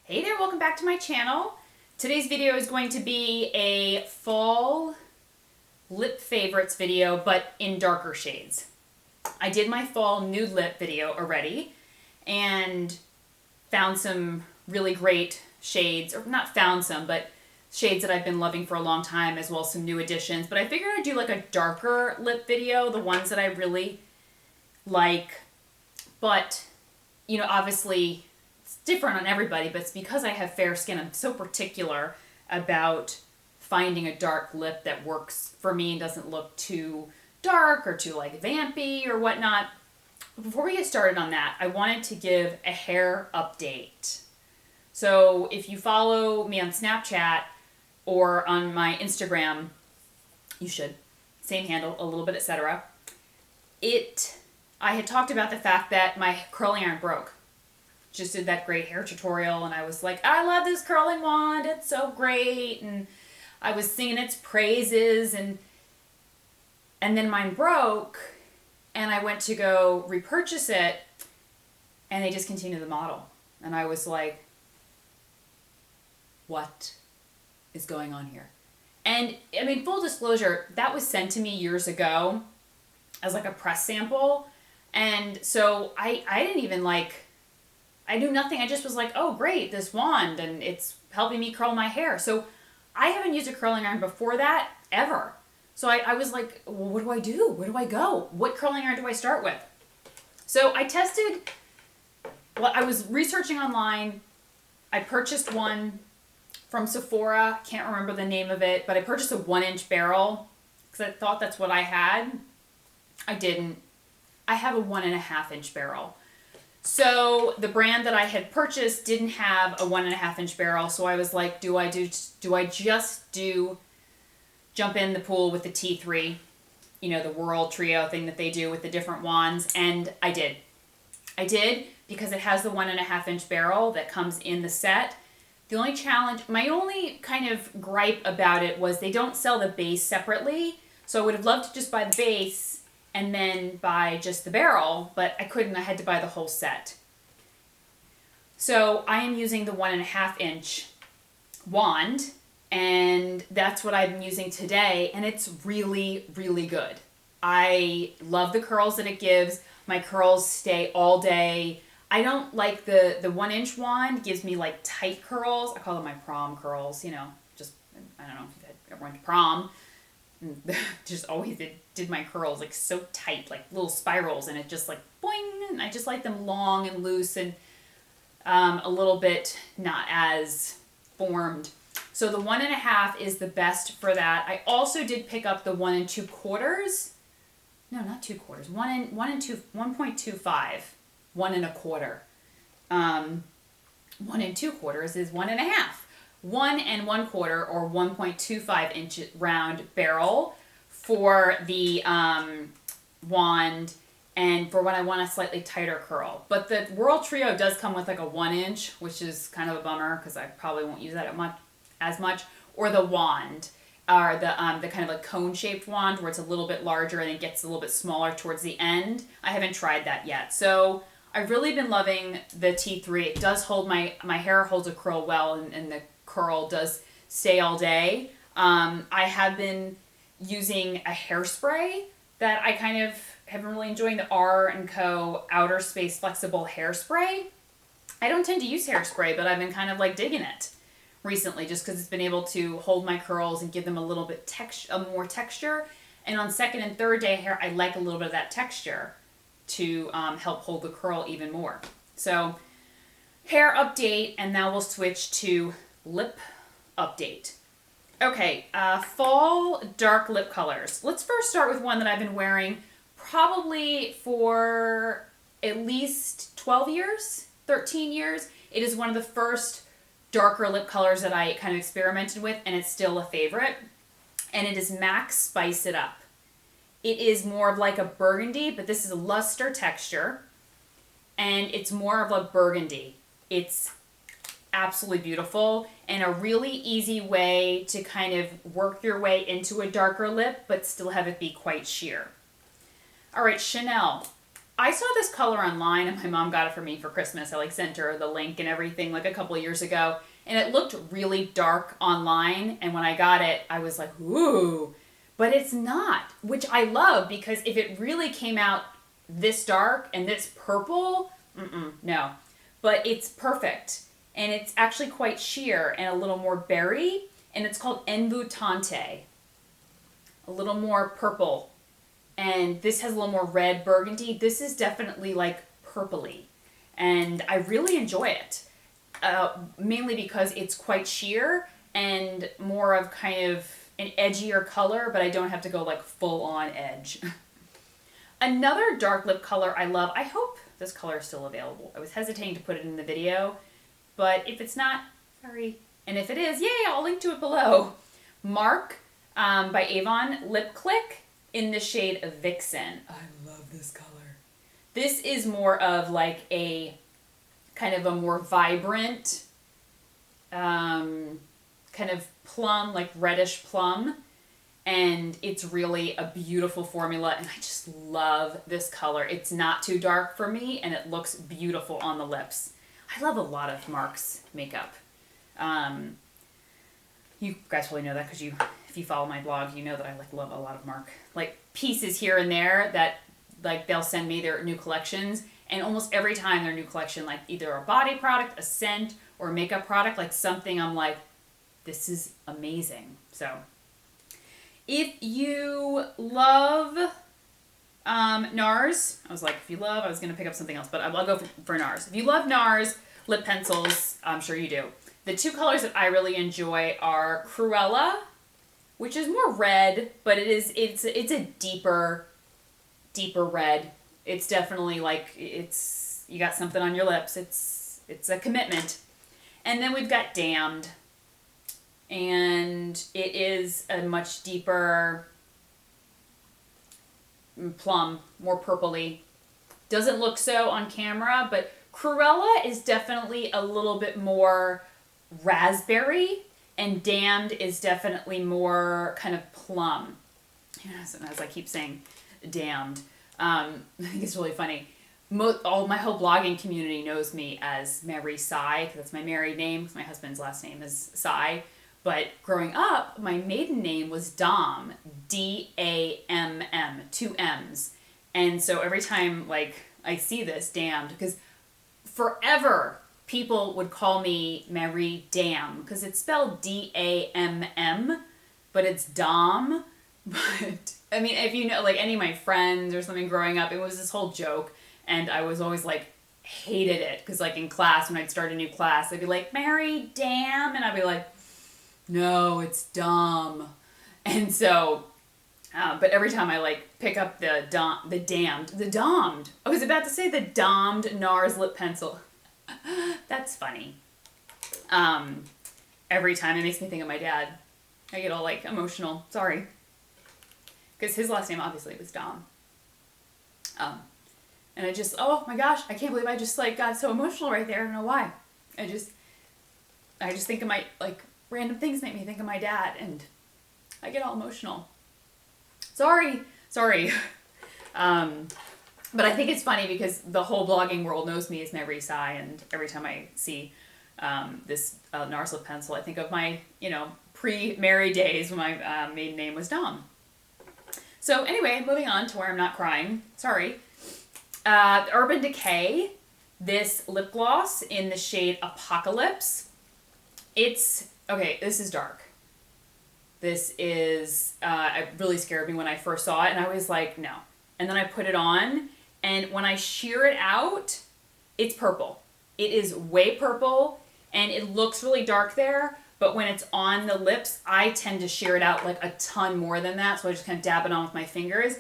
Hey there, welcome back to my channel. Today's video is going to be a fall lip favorites video, but in darker shades. I did my fall nude lip video already and found some really great shades, or not found some, but shades that I've been loving for a long time, as well as some new additions. But I figured I'd do like a darker lip video, the ones that I really like. But, you know, obviously it's different on everybody, but it's because I have fair skin. I'm so particular about finding a dark lip that works for me and doesn't look too dark or too like vampy or whatnot. Before we get started on that, I wanted to give a hair update. So if you follow me on Snapchat or on my Instagram, you should. Same handle, a little bit, etc. I had talked about the fact that my curling iron broke. Just did that great hair tutorial and I was like, I love this curling wand, it's so great, and I was singing its praises, and then mine broke and I went to go repurchase it and they discontinued the model. And I was like, what is going on here? And I mean, full disclosure, that was sent to me years ago as like a press sample. And so I didn't even I knew nothing. I just was like, oh great, this wand, and it's helping me curl my hair. So I haven't used a curling iron before that, ever. So I was like, well, what do I do? Where do I go? What curling iron do I start with? So I tested, I was researching online. I purchased one from Sephora. Can't remember the name of it, but I purchased a 1-inch barrel because I thought that's what I had. I didn't. I have a 1.5-inch barrel. So the brand that I had purchased didn't have a 1.5-inch barrel. So I was like, do I just jump in the pool with the T3, you know, the Whirl trio thing that they do with the different wands? And I did. I did because it has the 1.5-inch barrel that comes in the set. The only challenge, my only kind of gripe about it was they don't sell the base separately. So I would have loved to just buy the base and then buy just the barrel, but I couldn't. I had to buy the whole set. So I am using the 1.5-inch wand, and that's what I'm using today, and it's really, really good. I love the curls that it gives. My curls stay all day. I don't like the 1-inch wand, gives me like tight curls. I call them my prom curls, you know, just, I don't know if you've ever went to prom. Just always did my curls like so tight, like little spirals, and it just like boing, and I just like them long and loose and a little bit not as formed. So the 1.5 is the best for that. I also did pick up the 1 2/4. No, not 2/4. 1.25. 1 1/4. 1 2/4 is 1.5. 1 1/4 or 1.25-inch round barrel for the wand, and for when I want a slightly tighter curl. But the Whirl Trio does come with like a 1-inch, which is kind of a bummer because I probably won't use that as much. Or the wand, or the kind of like cone-shaped wand where it's a little bit larger and it gets a little bit smaller towards the end. I haven't tried that yet. So I've really been loving the T3. It does hold my hair holds a curl well, and the curl does stay all day. I have been using a hairspray that I kind of have been really enjoying, the R&Co Outer Space Flexible Hairspray. I don't tend to use hairspray, but I've been kind of like digging it recently just because it's been able to hold my curls and give them a little bit more texture. And on second and third day hair, I like a little bit of that texture to help hold the curl even more. So hair update, and now we'll switch to lip update. Okay, fall dark lip colors. Let's first start with one that I've been wearing probably for at least 12 years, 13 years. It is one of the first darker lip colors that I kind of experimented with, and it's still a favorite. And it is MAC Spice It Up. It is more of like a burgundy, but this is a luster texture, and it's more of a burgundy. It's absolutely beautiful and a really easy way to kind of work your way into a darker lip but still have it be quite sheer. All right, Chanel. I saw this color online and my mom got it for me for Christmas. I like sent her the link and everything like a couple of years ago. And it looked really dark online. And when I got it, I was like, ooh. But it's not, which I love because if it really came out this dark and this purple, no. But it's perfect. And it's actually quite sheer and a little more berry. And it's called Envoutante. A little more purple. And this has a little more red burgundy. This is definitely like purpley. And I really enjoy it. Mainly because it's quite sheer and more of kind of an edgier color, but I don't have to go like full on edge. Another dark lip color I love, I hope this color is still available. I was hesitating to put it in the video, but if it's not, sorry. And if it is, yay, I'll link to it below. Mark by Avon Lip Click in the shade Vixen. I love this color. This is more of like a kind of a more vibrant kind of plum, like reddish plum. And it's really a beautiful formula. And I just love this color. It's not too dark for me and it looks beautiful on the lips. I love a lot of Mark's makeup. You guys probably know that because if you follow my blog, you know that I like love a lot of Mark. Like pieces here and there that like they'll send me their new collections. And almost every time their new collection, like either a body product, a scent, or a makeup product, like something I'm like, this is amazing. So if you love NARS, I was like, if you love, I was going to pick up something else, but I'll go for NARS. If you love NARS lip pencils, I'm sure you do. The two colors that I really enjoy are Cruella, which is more red, but it's a deeper red. It's definitely like you got something on your lips. It's a commitment. And then we've got Damned. And it is a much deeper plum, more purpley. Doesn't look so on camera, but Cruella is definitely a little bit more raspberry, and Damned is definitely more kind of plum. As I keep saying, Damned. I think it's really funny. My whole blogging community knows me as Mary Sai, because that's my married name, because my husband's last name is Sai. But growing up, my maiden name was Dom, D-A-M-M, 2 M's. And so every time like I see this, Damned, because forever people would call me Marie Dam, because it's spelled D-A-M-M, but it's Dom. But I mean, if you know, like any of my friends or something growing up, it was this whole joke, and I was always like, hated it, because like in class, when I'd start a new class, they'd be like, Mary Dam, and I'd be like, no, it's Dom. And so, but every time I like pick up the Dommed, I was about to say the Dommed NARS lip pencil. That's funny. Every time it makes me think of my dad. I get all like emotional. Sorry. Because his last name obviously was Dom. And I just, oh my gosh, I can't believe I just like got so emotional right there. I don't know why. I just think of my, like, random things make me think of my dad, and I get all emotional. Sorry. But I think it's funny because the whole blogging world knows me as Mary Sai, and every time I see this NARS lip pencil, I think of my, pre-Mary days when my maiden name was Dom. So anyway, moving on to where I'm not crying. Sorry. Urban Decay, this lip gloss in the shade Apocalypse. Okay, this is dark. This is, it really scared me when I first saw it, and I was like, no. And then I put it on, and when I sheer it out, it's purple. It is way purple, and it looks really dark there, but when it's on the lips, I tend to sheer it out like a ton more than that, so I just kind of dab it on with my fingers,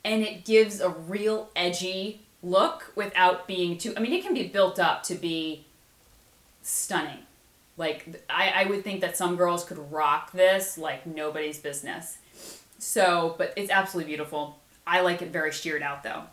and it gives a real edgy look without being too, it can be built up to be stunning. Like, I would think that some girls could rock this like nobody's business. So, but it's absolutely beautiful. I like it very sheared out though.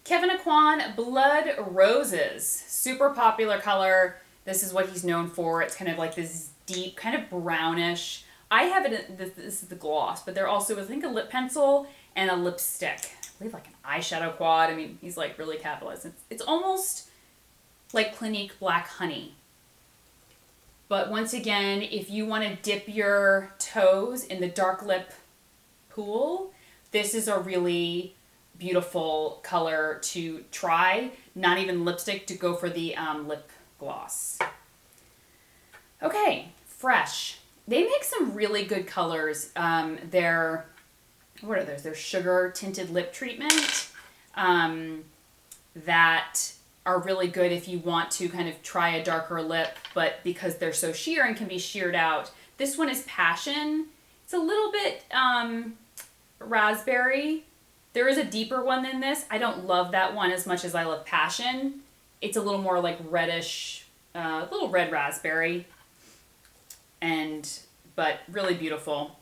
Kevin Aquan Blood Roses. Super popular color. This is what he's known for. It's kind of like this deep, kind of brownish. I have it, this is the gloss, but there also, I think, a lip pencil and a lipstick believe like an eyeshadow quad. I mean, he's like really capitalized. It's almost like Clinique Black Honey. But once again, if you want to dip your toes in the dark lip pool, this is a really beautiful color to try. Not even lipstick, to go for the lip gloss. Okay, Fresh. They make some really good colors. They're, what are those? They're sugar tinted lip treatment that are really good if you want to kind of try a darker lip, but because they're so sheer and can be sheared out. This one is Passion. It's a little bit raspberry. There is a deeper one than this. I don't love that one as much as I love Passion. It's a little more like reddish, a little red raspberry, but really beautiful.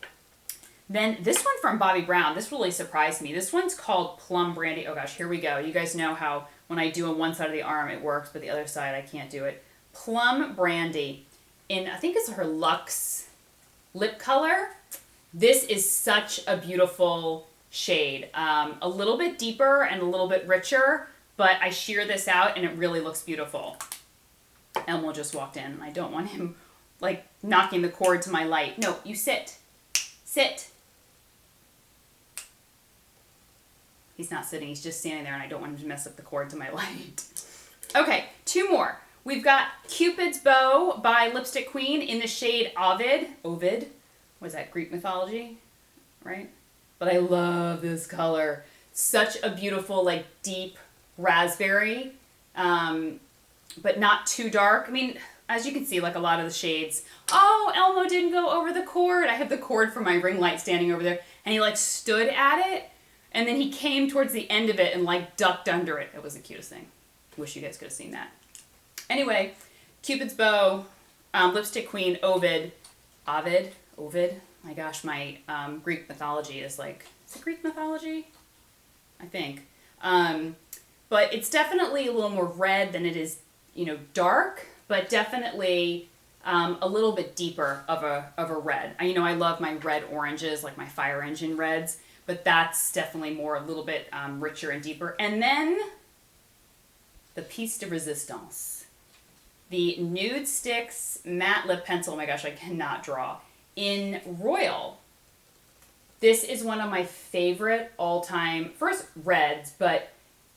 Then this one from Bobbi Brown, this really surprised me. This one's called Plum Brandy. Oh gosh, here we go. You guys know how when I do on one side of the arm it works, but the other side I can't do it. Plum Brandy in, I think it's her Luxe lip color. This is such a beautiful shade. A little bit deeper and a little bit richer, but I shear this out and it really looks beautiful. Elmo just walked in and I don't want him like knocking the cord to my light. No, you sit. Sit. He's not sitting, he's just standing there and I don't want him to mess up the cord to my light. Okay, two more. We've got Cupid's Bow by Lipstick Queen in the shade Ovid. Ovid? Was that Greek mythology? Right? But I love this color. Such a beautiful, like, deep raspberry, but not too dark. I mean, as you can see, like a lot of the shades. Oh, Elmo didn't go over the cord. I have the cord for my ring light standing over there, and he like stood at it, and then he came towards the end of it and like ducked under it. It was the cutest thing. Wish you guys could have seen that. Anyway, Cupid's Bow, Lipstick Queen, Ovid. My gosh, my Greek mythology is like, is it Greek mythology? I think. But it's definitely a little more red than it is, dark, but definitely a little bit deeper of a red. I love my red oranges, like my fire engine reds, but that's definitely more a little bit richer and deeper. And then the piece de resistance. The Nude Sticks Matte Lip Pencil. Oh my gosh, I cannot draw. In Royal. This is one of my favorite all-time, first reds, but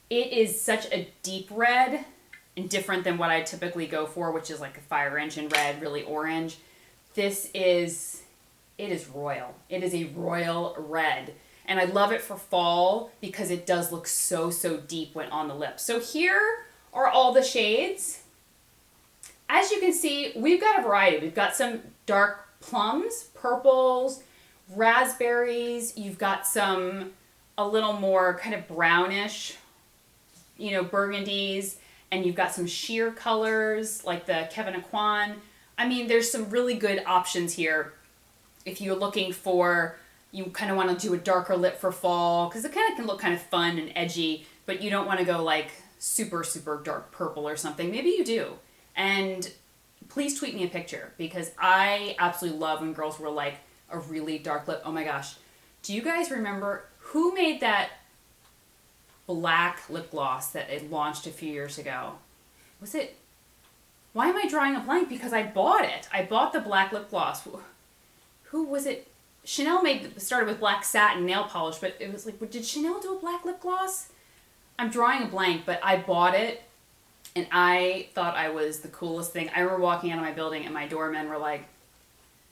it is such a deep red and different than what I typically go for, which is like a fire engine red, really orange. It is royal. It is a royal red. And I love it for fall because it does look so, so deep when on the lips. So here are all the shades. As you can see, we've got a variety. We've got some dark plums, purples, raspberries. You've got some a little more kind of brownish, burgundies. And you've got some sheer colors like the Kevin Aquan. I mean, there's some really good options here if you're looking for, you kind of want to do a darker lip for fall, because it kind of can look kind of fun and edgy, but you don't want to go like super, super dark purple or something. Maybe you do. And please tweet me a picture, because I absolutely love when girls wear like a really dark lip. Oh my gosh. Do you guys remember who made that black lip gloss that it launched a few years ago? Was it, why am I drawing a blank? Because I bought it. I bought the black lip gloss. Who was it? Chanel started with black satin nail polish, but it was like, did Chanel do a black lip gloss? I'm drawing a blank, but I bought it and I thought I was the coolest thing. I remember walking out of my building and my doormen were like,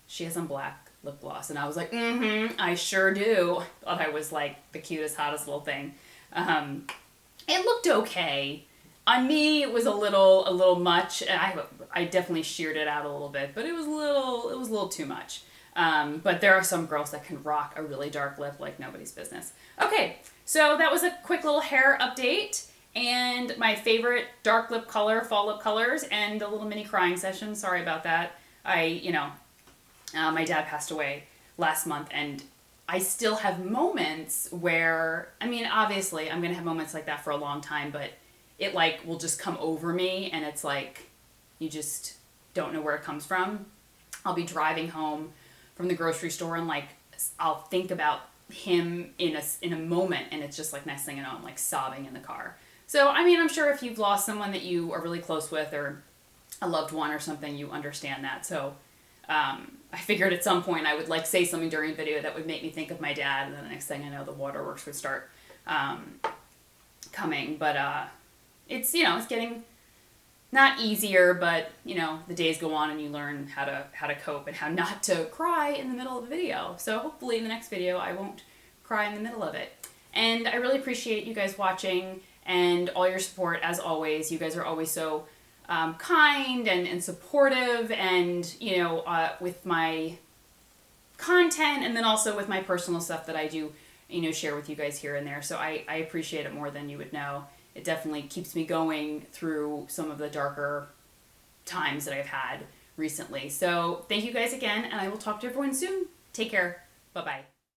she has some black lip gloss. And I was like, I sure do. Thought I was like the cutest, hottest little thing. It looked okay. On me, it was a little much. I definitely sheared it out a little bit, but it was a little too much. But there are some girls that can rock a really dark lip like nobody's business. Okay, so that was a quick little hair update and my favorite dark lip color, fall lip colors, and a little mini crying session. Sorry about that. My dad passed away last month, and I still have moments where, obviously I'm going to have moments like that for a long time, but it like will just come over me and it's like, you just don't know where it comes from. I'll be driving home from the grocery store and like, I'll think about him in a moment, and it's just like next thing you know, I'm like sobbing in the car. So I mean, I'm sure if you've lost someone that you are really close with, or a loved one or something, you understand that. So I figured at some point I would like say something during video that would make me think of my dad, and then the next thing I know, the waterworks would start coming. But it's, you know, it's getting not easier, but you know, the days go on and you learn how to cope and how not to cry in the middle of a video. So hopefully in the next video I won't cry in the middle of it. And I really appreciate you guys watching and all your support as always. You guys are always so kind and supportive, and you know, with my content, and then also with my personal stuff that I do, you know, share with you guys here and there. So I appreciate it more than you would know. It definitely keeps me going through some of the darker times that I've had recently. So thank you guys again, and I will talk to everyone soon. Take care. Bye-bye.